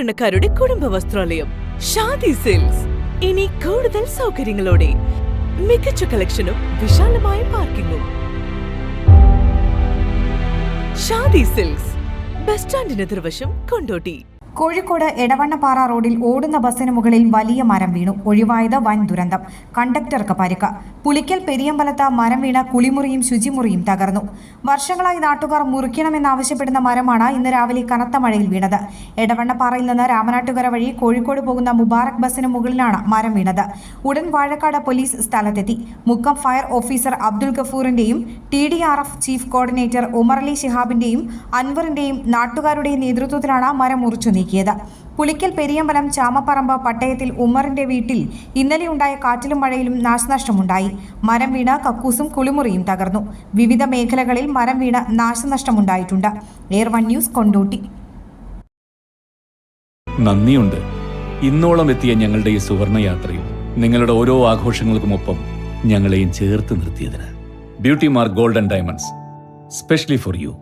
സാധാരണക്കാരുടെ കുടുംബ വസ്ത്രാലയം ഷാദി സിൽക്സ്. ഇനി കൂടുതൽ സൗകര്യങ്ങളോടെ മികച്ച കളക്ഷനും വിശാലമായ പാർക്കിംഗും. ഷാദി സിൽക്സ്, ബസ് സ്റ്റാൻഡിന് എതിർവശം, കൊണ്ടോട്ടി. കോഴിക്കോട് എടവണ്ണപ്പാറ റോഡിൽ ഓടുന്ന ബസ്സിന് മുകളിൽ വലിയ മരം വീണു. ഒഴിവായത് വൻ ദുരന്തം. കണ്ടക്ടർക്ക് പരിക്ക്. പുലിക്കൽ പെരിയമ്പലത്ത് മരം വീണ കുളിമുറിയും ശുചിമുറിയും തകർന്നു. വർഷങ്ങളായി നാട്ടുകാർ മുറിക്കണമെന്നാവശ്യപ്പെടുന്ന മരമാണ് ഇന്ന് രാവിലെ കനത്ത മഴയിൽ വീണത്. എടവണ്ണപ്പാറയിൽ നിന്ന് രാമനാട്ടുകര വഴി കോഴിക്കോട് പോകുന്ന മുബാറക് ബസ്സിന് മുകളിലാണ് മരം വീണത്. ഉടൻ വാഴക്കാട് പോലീസ് സ്ഥലത്തെത്തി. മുക്കം ഫയർ ഓഫീസർ അബ്ദുൽ ഗഫൂറിന്റെയും TDRF ചീഫ് കോർഡിനേറ്റർ ഉമർലി ശിഹാബിന്റെയും അൻവറിന്റെയും നാട്ടുകാരുടെയും നേതൃത്വത്തിലാണ് മരം മുറിച്ചു നീക്കിയത്. പുലിക്കൽ പെരിയമ്പലം ചാമപ്പറമ്പ് പട്ടയത്തിൽ ഉമ്മറിന്റെ വീട്ടിൽ ഇന്നലെയുണ്ടായ കാറ്റിലും മഴയിലും നാശനഷ്ടമുണ്ടായി. മരം വീണ് കക്കൂസും കുളിമുറിയും തകർന്നു. വിവിധ മേഖലകളിൽ മരം വീണ് നാശനഷ്ടമുണ്ടായിട്ടുണ്ട്. Air 1 news, Kondotty. നന്ദിയുണ്ട്. ഇന്നോളം എത്തിയ ഞങ്ങളുടെ ഈ സുവർണയാത്രയിൽ നിങ്ങളുടെ ഓരോ ആഘോഷങ്ങൾക്കുമൊപ്പം ഞങ്ങളെയും ചേർത്ത് നിർത്തിയതിന്. Beauty mark gold and diamonds, specially for U.